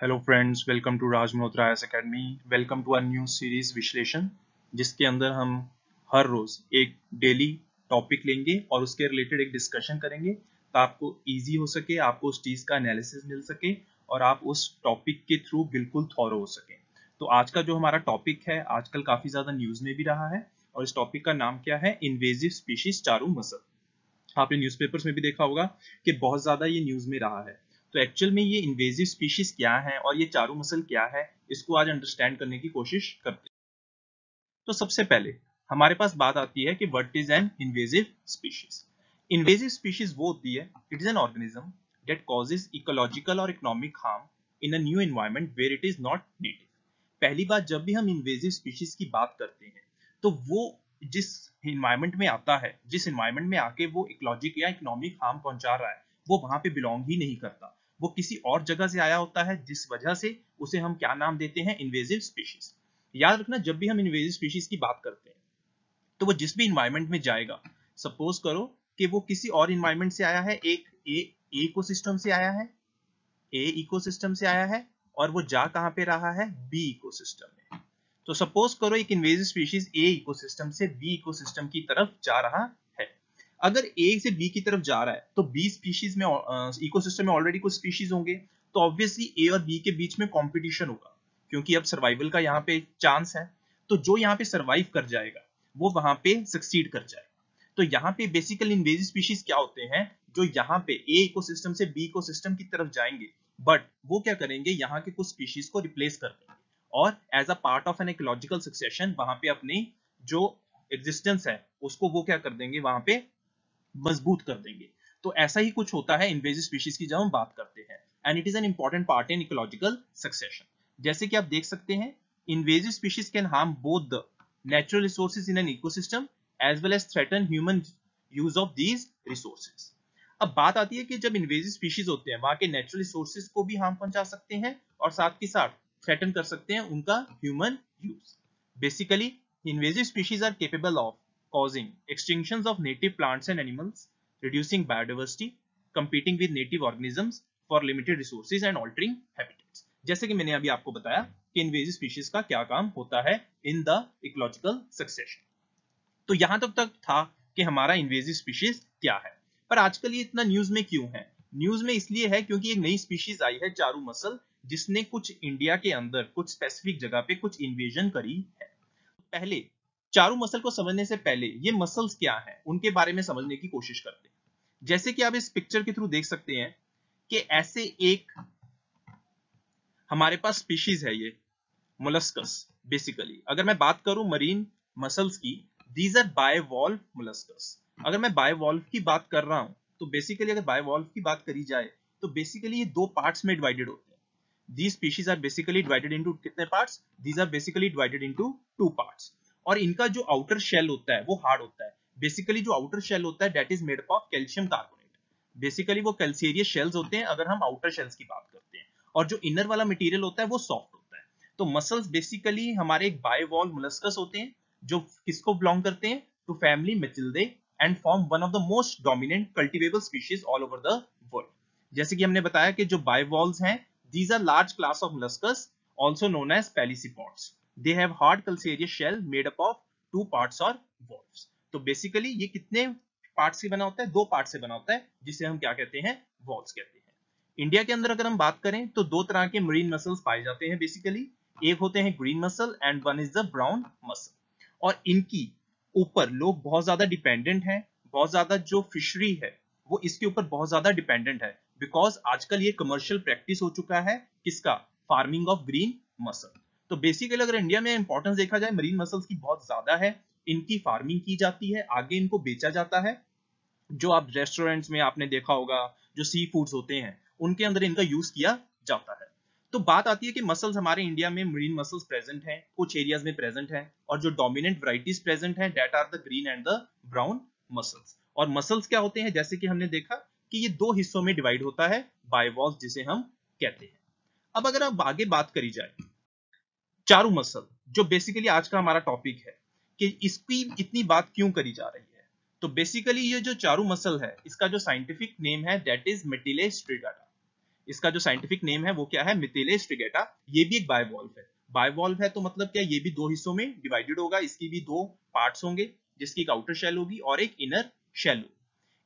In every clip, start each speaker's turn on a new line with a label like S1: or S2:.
S1: Hello friends, welcome to Raj Malhotra IAS academy. Welcome to our new series विश्लेषण, जिसके अंदर हम हर रोज एक डेली टॉपिक लेंगे और उसके रिलेटेड एक डिस्कशन करेंगे, तो आपको इजी हो सके, आपको उस चीज का एनालिसिस मिल सके और आप उस टॉपिक के थ्रू बिल्कुल थॉरो हो सके। तो आज का जो हमारा टॉपिक है, आजकल काफी ज्यादा न्यूज में भी रहा है, और इस टॉपिक का नाम क्या है? Invasive species Charu muscle. आपने न्यूज़पेपर्स में भी देखा होगा कि बहुत ज्यादा ये न्यूज में रहा है। तो एक्चुअल में ये इन्वेजिव स्पीशीज क्या है और ये चारू मसल क्या है, इसको आज अंडरस्टैंड करने की कोशिश करते हैं। तो सबसे पहले हमारे पास बात आती है कि what is an invasive species. Invasive species वो होती है, it is an organism that causes ecological और economic harm in a new environment where it is not native. पहली बात, जब भी हम इन्वेजिव स्पीशीज की बात करते हैं तो वो जिस इन्वायरमेंट में आता है, जिस इन्वायरमेंट में आके वो इकोलॉजिक या इकोनॉमिक हार्म पहुंचा रहा है, वो वहां पे बिलोंग ही नहीं करता। वो किसी और जगह से आया होता है, जिस वजह से उसे हम क्या नाम देते हैं? Invasive species. याद रखना, जब भी हम इन्वेजिव स्पीशीज की बात करते हैं तो वो जिस भी इन्वायरमेंट में जाएगा, सपोज करो कि वो किसी और इन्वायरमेंट से आया है, एक इकोसिस्टम से आया है, ए इकोसिस्टम से आया है, और वो जा कहां पे रहा है? बी इकोसिस्टम में। तो सपोज करो एक इन्वेजिव स्पीशीज ए इकोसिस्टम से बी इकोसिस्टम की तरफ जा रहा है। अगर ए से बी की तरफ जा रहा है तो बी स्पीशीज में, इकोसिस्टम में ऑलरेडी कुछ स्पीशीज होंगे, तो ऑब्वियसली ए और बी के बीच में कंपटीशन होगा, क्योंकि अब सर्वाइवल का यहाँ पे चांस है। तो जो यहाँ पे सर्वाइव कर जाएगा वो वहां पे सक्सीड कर जाएगा। तो यहाँ पे बेसिकली इन्वेजिव स्पीशीज क्या होते हैं? जो यहाँ पे ए इकोसिस्टम से बी इकोसिस्टम की तरफ जाएंगे, बट वो क्या करेंगे? यहाँ के कुछ स्पीशीज को रिप्लेस कर देंगे, और as a part of an ecological succession वहां पे अपनी जो एग्जिस्टेंस है उसको वो क्या कर देंगे? वहां पे मजबूत कर देंगे। तो ऐसा ही कुछ होता है इन्वेजिव स्पीशीज की जब हम बात करते हैं, and it is an important part in ecological succession. जैसे कि आप देख सकते हैं, invasive species can harm both the natural resources in an ecosystem as well as threaten human use of these resources. अब बात आती है कि जब इन्वेजिव स्पीशीज होते हैं, वहां के नेचुरल रिसोर्सेज को भी हार्म पहुंचा सकते हैं और साथ के साथ थ्रेटन कर सकते हैं उनका human use. Basically invasive species are capable of causing extinctions of native plants and animals, reducing biodiversity, competing with native organisms for limited resources and altering habitats। जैसे कि मैंने अभी आपको बताया कि इन्वेजिव स्पीशीज का क्या काम होता है इन द इकोलॉजिकल सक्सेशन। तो यहां तक था कि हमारा इन्वेजिव स्पीशीज क्या है। पर आजकल ये इतना न्यूज में क्यों है? न्यूज में इसलिए है क्योंकि एक नई स्पीशीज आई है, चारू मसल, जिसने कुछ इंडिया के अंदर कुछ स्पेसिफिक जगह पे कुछ इन्वेजन करी है। पहले चारू मसल को समझने से पहले ये मसल्स क्या हैं उनके बारे में समझने की कोशिश करते हैं। जैसे कि आप इस पिक्चर के थ्रू देख सकते हैं कि ऐसे एक हमारे पास स्पीशीज है, ये मोलस्कस। बेसिकली अगर मैं बात करूं मरीन मसल्स की, दीज आर बायवॉल्व मोलस्कस। अगर मैं बायवॉल्व की बात कर रहा हूं तो बेसिकली अगर बायवॉल्व की बात करी जाए तो बेसिकली ये दो पार्ट्स में डिवाइडेड होते हैं। These species are basically divided into कितने parts? These are basically divided into two parts. और इनका जो आउटर शेल होता है वो हार्ड होता है। बेसिकली जो आउटर शेल होता है that is made up of calcium carbonate. Basically वो कैल्सियस शेल्स होते हैं अगर हम आउटर शेल्स की बात करते हैं, और जो इनर वाला मटेरियल होता है वो सॉफ्ट होता है। तो मसल्स बेसिकली हमारे एक बायवॉल्व मोलस्कस होते हैं, जो किसको बिलोंग करते हैं? To family Mytilidae, and form one of the most dominant cultivable species all over the world. जैसे कि हमने बताया कि जो बायवॉल्व्स हैं, these are large class of molluscs also known as pelecypods. They have hard calcareous shell made up of two parts or valves. तो basically ये कितने पार्ट से बना होता है? दो पार्ट से बना होता है, जिसे हम क्या कहते हैं? वॉल्व्स कहते हैं। इंडिया के अंदर अगर हम बात करें तो दो तरह के मरीन मसल्स पाए जाते हैं बेसिकली। एक होते हैं green muscle and one is the brown muscle. और इनकी ऊपर लोग बहुत ज्यादा डिपेंडेंट हैं, बहुत ज्यादा जो फिशरी है वो इसके ऊपर बहुत ज्यादा डिपेंडेंट है, बिकॉज आजकल ये कमर्शियल प्रैक्टिस हो चुका है। किसका? Farming of green muscle. तो बेसिकली अगर इंडिया में इंपॉर्टेंस देखा जाए, मरीन मसल्स की बहुत ज्यादा है, इनकी फार्मिंग की जाती है, आगे इनको बेचा जाता है। जो आप रेस्टोरेंट्स में आपने देखा होगा, जो सी फूड्स होते हैं उनके अंदर इनका यूज किया जाता है। तो बात आती है कि मसल्स हमारे इंडिया में मरीन मसल्स प्रेजेंट हैं, कुछ एरियाज में प्रेजेंट हैं, और जो डोमिनेंट वैरायटीज प्रेजेंट हैं that are the green and the brown mussels. और मसल्स क्या होते हैं? जैसे कि हमने देखा कि ये दो हिस्सों में डिवाइड होता है, बायवॉल्व जिसे हम कहते हैं। अब अगर अब आगे बात करी जाए चारू मसल, जो बेसिकली आज का हमारा टॉपिक है, कि इसकी इतनी बात क्यों करी जा रही है। तो बेसिकली ये जो चारू मसल है, इसका जो साइंटिफिक नेम है दैट इज मेटिले स्ट्रिगाटा। इसका जो साइंटिफिक नेम है वो क्या है, मिथिलेज स्ट्रिगेटा। ये भी एक बायवॉल्व है। बायवॉल्व है तो मतलब क्या, ये भी दो हिस्सों में डिवाइडेड होगा, इसकी भी दो पार्ट्स होंगे, जिसकी एक आउटर शेल होगी और एक इनर शेल होगी।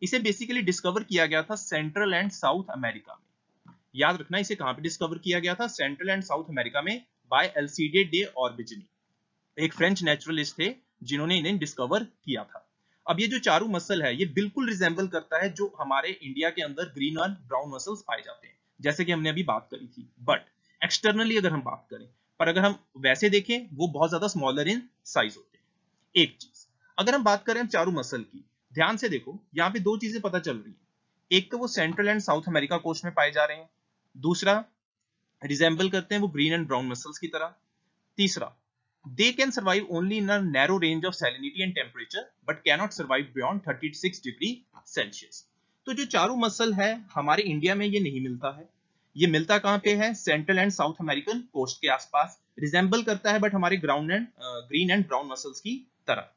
S1: इसे बेसिकली डिस्कवर किया गया था सेंट्रल एंड साउथ अमेरिका में। याद रखना इसे कहां पे डिस्कवर किया गया था, सेंट्रल एंड साउथ अमेरिका में, बाय अल्सिडे डे ऑर्बिजनी, एक फ्रेंच नेचुरलिस्ट थे जिन्होंने इन्हें डिस्कवर किया था। अब ये जो चारू मसल है ये बिल्कुल रिजेंबल करता है जो हमारे इंडिया के अंदर ग्रीन और ब्राउन मसल्स पाए जाते हैं, जैसे कि हमने अभी बात करी थी। बट एक्सटर्नली अगर हम बात करें, पर अगर हम वैसे देखें वो बहुत ज्यादा स्मॉलर इन साइज होते हैं। एक चीज अगर हम बात करें चारू मसल की, ध्यान से देखो यहाँ पे दो चीजें पता चल रही है। एक तो वो Central and South America coast में पाए जा रहे हैं, दूसरा रिजेंबल करते हैं वो ग्रीन एंड ब्राउन मसल्स की तरह, तीसरा they can survive only in a narrow range of salinity and temperature but cannot survive beyond 36 degree Celsius। तो जो चारू मसल है हमारे इंडिया में ये नहीं मिलता है, ये मिलता कहां पे है, Central and South American coast के आसपास, रिजेंबल करता है बट हमारे ground and green and brown mussels की तरह।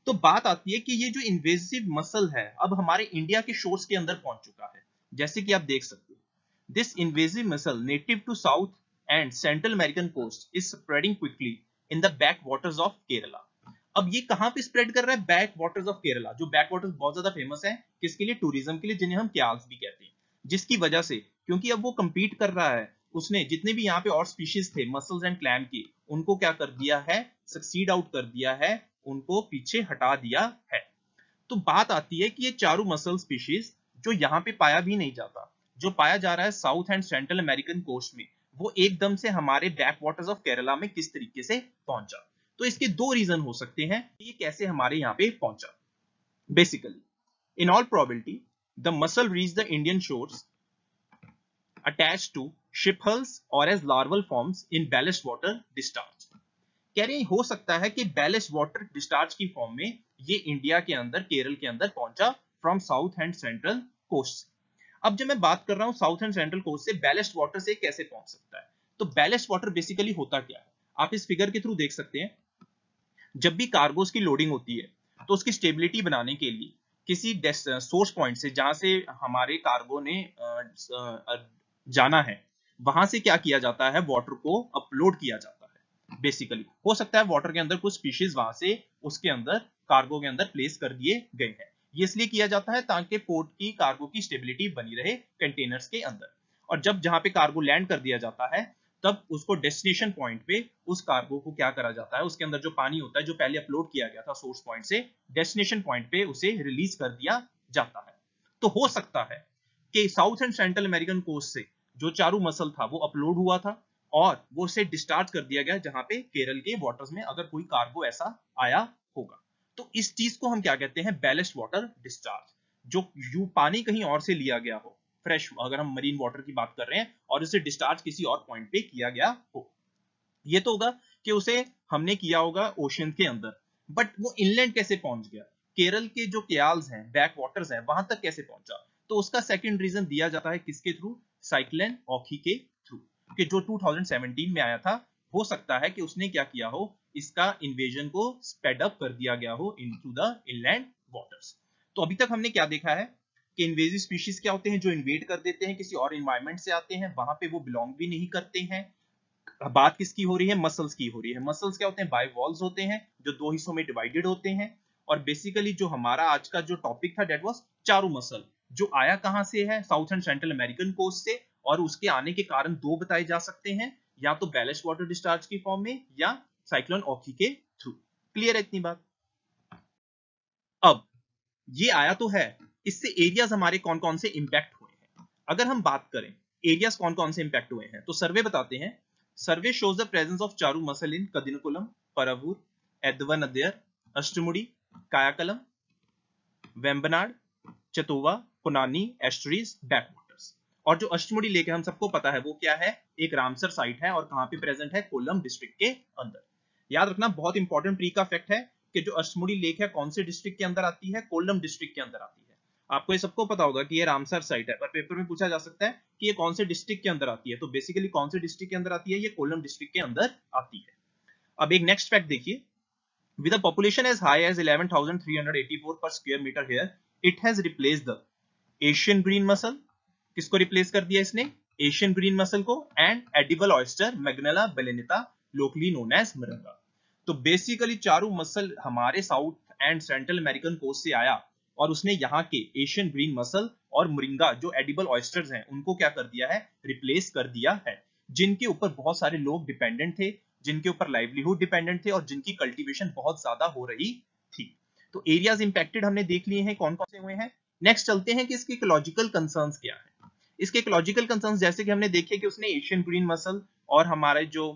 S1: तो बात आती है कि ये जो इन्वेसिव मसल है अब हमारे इंडिया के शोर्स के अंदर पहुंच चुका है, जैसे कि आप देख सकते हो। This invasive mussel native to South and central American coast is spreading quickly in the back waters of Kerala. अब ये कहां पे स्प्रेड कर रहा है, बैक वाटर्स ऑफ केरला। जो बैक वाटर्स बहुत ज्यादा फेमस है किसके लिए, टूरिज्म के लिए, जिन्हें हम क्याल्स भी कहते हैं, जिसकी वजह से क्योंकि अब वो compete कर रहा है, उसने जितने भी यहाँ पे और स्पीशीज थे मसल्स एंड क्लैम की, उनको क्या कर दिया है, सक्सीड आउट कर दिया है, उनको पीछे हटा दिया है। तो बात आती है कि ये चारू मसल स्पीशीज जो यहाँ पे पाया भी नहीं जाता, जो पाया जा रहा है South and central American coast में, वो एकदम से हमारे बैक वाटर्स ऑफ केरला में किस तरीके से पहुंचा। तो इसके दो रीजन हो सकते हैं कि ये कैसे हमारे यहाँ पे पहुंचा। Basically in all probability the mussel reach the Indian shores attached to ship hulls और as larval forms in ballast water discharge. कह रहे हैं हो सकता है कि बैलेस्ट वाटर डिस्चार्ज की फॉर्म में ये इंडिया के अंदर, केरल के अंदर पहुंचा from south and central coast. अब जब मैं बात कर रहा हूं साउथ एंड सेंट्रल कोस्ट से, बैलेस्ट वाटर से कैसे पहुंच सकता है, तो बैलेस्ट वाटर बेसिकली होता क्या है, आप इस फिगर के थ्रू देख सकते हैं। जब भी कार्गोस की लोडिंग होती है तो उसकी स्टेबिलिटी बनाने के लिए किसी सोर्स पॉइंट से, जहां से हमारे कार्गो ने जाना है, वहां से क्या किया जाता है, वाटर को अपलोड किया जाता है। बेसिकली हो सकता है वाटर के अंदर कुछ स्पीशीज वहां से उसके अंदर कार्गो के अंदर प्लेस कर दिए गए हैं। ये इसलिए किया जाता है ताकि पोर्ट की कार्गो की स्टेबिलिटी बनी रहे कंटेनर्स के अंदर, और जब जहां पे कार्गो लैंड कर दिया जाता है तब उसको डेस्टिनेशन पॉइंट पे उस कार्गो को क्या करा जाता है, उसके अंदर जो पानी होता है जो पहले अपलोड किया गया था सोर्स पॉइंट से, डेस्टिनेशन पॉइंट पे उसे रिलीज कर दिया जाता है। तो हो सकता है कि South and central American coast से जो चारू मसल था वो अपलोड हुआ था और वो उसे डिस्चार्ज कर दिया गया जहां पे केरल के वाटर्स में अगर कोई कार्गो ऐसा आया होगा। तो इस चीज को हम क्या कहते हैं, बैलेस्ट वाटर डिस्चार्ज। जो यू पानी कहीं और से लिया गया हो, फ्रेश, अगर हम मरीन वाटर की बात कर रहे हैं, और उसे डिस्चार्ज किसी और पॉइंट पे किया गया हो। ये तो होगा कि उसे हमने किया होगा ओशन के अंदर, बट वो इनलैंड कैसे पहुंच गया, केरल के जो क्याल्स हैं, बैक वाटर्स हैं, वहां तक कैसे पहुंचा। तो उसका सेकंड रीजन दिया जाता है किसके थ्रू, साइक्लोन ओखी के थ्रू, कि जो 2017 में आया था। हो सकता है कि उसने क्या किया हो, इसका इन्वेजन को स्पेड अप कर दिया गया हो इनटू द इनलैंड वाटर्स। तो अभी तक हमने क्या देखा है कि इन्वेजिव स्पीशीज क्या होते हैं, जो इन्वेड कर देते हैं, किसी और एनवायरनमेंट से आते हैं, वहां पे वो बिलोंग भी नहीं करते हैं। बात किसकी हो रही है, मसल्स की हो रही है। मसल्स क्या होते हैं, बाइवॉल्व्स होते हैं जो दो हिस्सों में डिवाइडेड होते हैं। और बेसिकली जो हमारा आज का जो टॉपिक था दैट वाज चारू मसल, जो आया कहां से है, South and central American coast से, और उसके आने के कारण दो बताए जा सकते हैं, या तो बैलेस्ट वाटर डिस्चार्ज की फॉर्म में या साइक्लोन ओखी के थ्रू। क्लियर है इतनी बात। अब ये आया तो है, इससे एरियाज हमारे कौन कौन से इंपैक्ट हुए हैं। अगर हम बात करें एरियाज कौन कौन से इंपैक्ट हुए हैं, तो सर्वे बताते हैं। सर्वे shows the presence of charu muscle in Kadinakulam, Paravur, Edvanadiyar, Ashtamudi, Kayakalam, Vembanad, Chettuva, Ponnani estuaries, backwaters. और जो अष्टमुडी लेक है हम सबको पता है वो क्या है, एक रामसर साइट है और कहां पे प्रेजेंट है, कोल्लम डिस्ट्रिक्ट के अंदर। याद रखना बहुत इंपॉर्टेंट ट्री का फैक्ट है कि जो अष्टमुडी लेक है कौन से डिस्ट्रिक्ट के अंदर आती है, कोल्लम डिस्ट्रिक्ट के अंदर आती है। आपको ये सबको पता होगा कि ये रामसर साइट है, पर पेपर में पूछा जा सकता है कि ये कौन से डिस्ट्रिक्ट के अंदर आती है। तो बेसिकली कौन से डिस्ट्रिक्ट के अंदर आती है, ये कोल्लम डिस्ट्रिक्ट के अंदर आती है। अब एक नेक्स्ट फैक्ट देखिए, with a population as high as 11,384 per square meter here, it has replaced the Asian green mussel। किसको रिप्लेस कर दिया इसने, एशियन ग्रीन मसल को and edible oyster Magallana bilineata locally known as muringa. तो basically charru mussel हमारे south and central American coast से आया और उसने यहाँ के एशियन ग्रीन मसल और मोरिंगा जो एडिबल ऑयस्टर्स हैं उनको क्या कर दिया है, रिप्लेस कर दिया है, जिनके ऊपर बहुत सारे लोग डिपेंडेंट थे, जिनके ऊपर लाइवलीहुड डिपेंडेंट थे और जिनकी कल्टीवेशन बहुत ज्यादा हो रही थी। तो एरियाज इंपैक्टेड हमने देख लिए हैं कौन कौन से हुए हैं। नेक्स्ट चलते हैं कि इसके इकोलॉजिकल कंसर्न्स क्या है। इसके इकोलॉजिकल कंसर्न्स जैसे कि हमने देखे कि उसने एशियन ग्रीन मसल और हमारे जो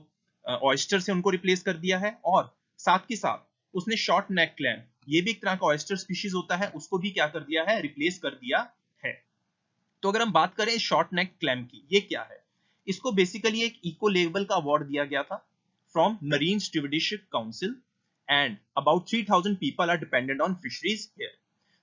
S1: ऑयस्टर से उनको रिप्लेस कर दिया है, और साथ के साथ उसने शॉर्ट नेक क्लैम, ये भी एक तरह का ऑयस्टर स्पीशीज होता है, उसको भी क्या कर दिया है, रिप्लेस कर दिया है। तो अगर हम बात करें शॉर्ट नेक क्लैम की, ये क्या है, इसको बेसिकली एक इको लेबल का अवार्ड दिया गया था from Marine Stewardship Council and about 3000 people are dependent on fisheries here.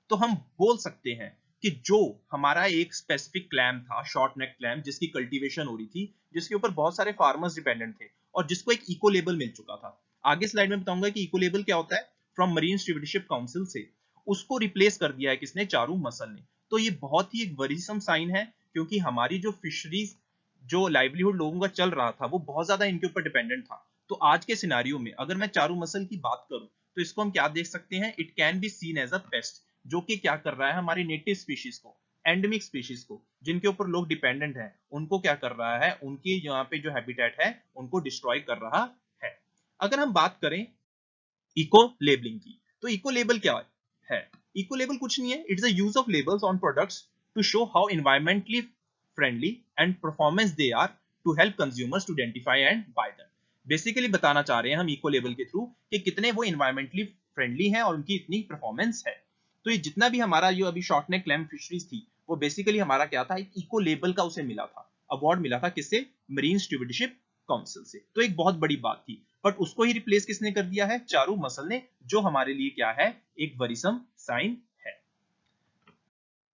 S1: तो हम बोल सकते हैं कि जो हमारा एक स्पेसिफिक क्लैम था, शॉर्ट नेक क्लैम, जिसकी कल्टीवेशन हो रही थी, जिसके ऊपर बहुत सारे फार्मर्स डिपेंडेंट थे और जिसको एक इको लेबल मिल चुका था। आगे स्लाइड में बताऊंगा कि इको लेबल क्या होता है, फ्रॉम मरीन स्टीवर्डशिप काउंसिल से, उसको रिप्लेस कर दिया है किसने, चारू मसल ने। तो ये बहुत ही एक वरीसम साइन है, क्योंकि हमारी जो फिशरीज जो लाइवलीहुड लोगों का चल रहा था वो बहुत ज्यादा इनके ऊपर डिपेंडेंट था। तो आज के सिनारियो में अगर मैं चारू मसल की बात करूं तो इसको हम क्या देख सकते हैं, it can be seen as a pest, जो कि क्या कर रहा है, हमारी नेटिव स्पीशीज को, एंडेमिक स्पीशीज को, जिनके ऊपर लोग डिपेंडेंट हैं, उनको क्या कर रहा है, उनकी यहाँ पे जो हैबिटेट है उनको डिस्ट्रॉय कर रहा है। अगर हम बात करें इको लेबलिंग की, तो इको लेबल क्या है, इको लेबल कुछ नहीं है, it's the use of labels on products to show how environmentally friendly and performance they are to help consumers to identify and buy them. Basically बताना चाह रहे हैं हम इको लेबल के थ्रू कि कितने वो एनवायरमेंटली फ्रेंडली हैं और उनकी इतनी परफॉर्मेंस है। तो ये जितना भी हमारा जो अभी शॉर्ट नेक क्लैम फिशरीज थी, वो बेसिकली हमारा क्या था, एक इको लेबल का उसे मिला था, अवार्ड मिला था, किससे, मरीन स्टीवर्डशिप काउंसिल से। तो एक बहुत बड़ी बात थी, बट उसको ही रिप्लेस किसने कर दिया है, चारू मसल ने, जो हमारे लिए क्या है, एक वरीसम साइन है।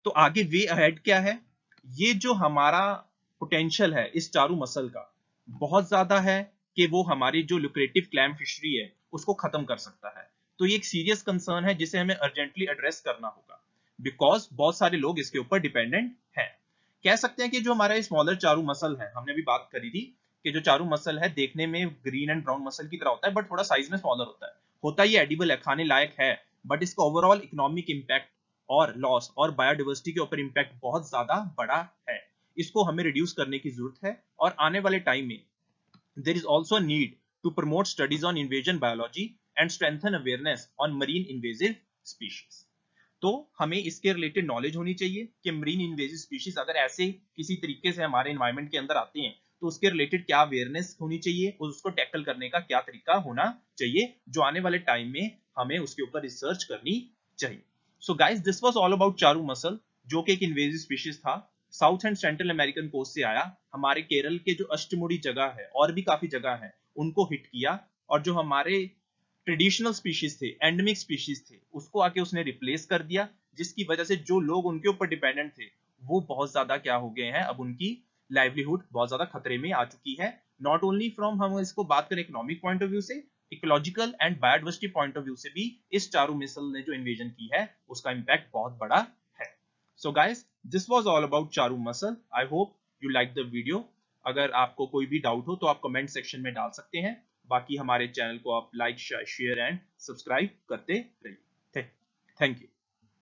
S1: तो आगे वे अहेड क्या है, ये जो हमारा पोटेंशियल है इस चारू मसल का बहुत ज्यादा है कि वो हमारी जो लुक्रेटिव क्लैम फिशरी है उसको खत्म कर सकता है। तो ये एक सीरियस कंसर्न है जिसे हमें अर्जेंटली एड्रेस करना होगा, बिकॉज बहुत सारे लोग इसके ऊपर डिपेंडेंट हैं। कह सकते हैं कि जो हमारा स्मॉलर चारू मसल है, हमने भी बात करी थी कि जो चारू मसल है देखने में ग्रीन एंड ब्राउन मसल की तरह होता है, बट थोड़ा साइज में स्मॉलर होता है ये एडिबल है, खाने लायक है, बट इसका ओवरऑल इकोनॉमिक इंपैक्ट और लॉस और बायोडाइवर्सिटी के ऊपर इंपैक्ट बहुत ज्यादा बड़ा है। इसको हमें रिड्यूस करने की जरूरत है, और आने वाले टाइम में there is also a need to promote studies on invasion biology and strengthen awareness on marine invasive species। तो हमें इसके रिलेटेड नॉलेज होनी चाहिए कि मरीन इन्वेजिव स्पीशीज अगर ऐसे किसी तरीके से हमारे एनवायरनमेंट के अंदर आते हैं तो उसके रिलेटेड क्या अवेयरनेस होनी चाहिए और उसको टैकल करने का क्या तरीका होना चाहिए, जो आने वाले टाइम में हमें उसके ऊपर रिसर्च करनी चाहिए। So guys, this was all about charru mussel, जो कि एक इन्वेजिव स्पीशीज था, South and central American coast से आया, हमारे केरल के जो अष्टमुड़ी जगह है और भी काफी जगह है उनको हिट किया, और जो हमारे ट्रेडिशनल स्पीशीज थे, एंडेमिक स्पीशीज थे, उसको आके उसने रिप्लेस कर दिया, जिसकी वजह से जो लोग उनके ऊपर डिपेंडेंट थे वो बहुत ज्यादा क्या हो गए हैं, अब उनकी लाइवलीहुड बहुत ज्यादा खतरे में आ चुकी है। नॉट ओनली फ्रॉम, हम इसको बात करें इकोनॉमिक पॉइंट ऑफ व्यू से, ecological and biodiversity point of view से भी इस चारू मिसल ने जो इन्वेजन की है उसका इंपैक्ट बहुत बड़ा है। सो guys, this was all about charru muscle. I hope you like the video. अगर आपको कोई भी डाउट हो तो आप कमेंट सेक्शन में डाल सकते हैं। बाकी हमारे चैनल को आप लाइक, शेयर एंड सब्सक्राइब करते रहिए। Thank you.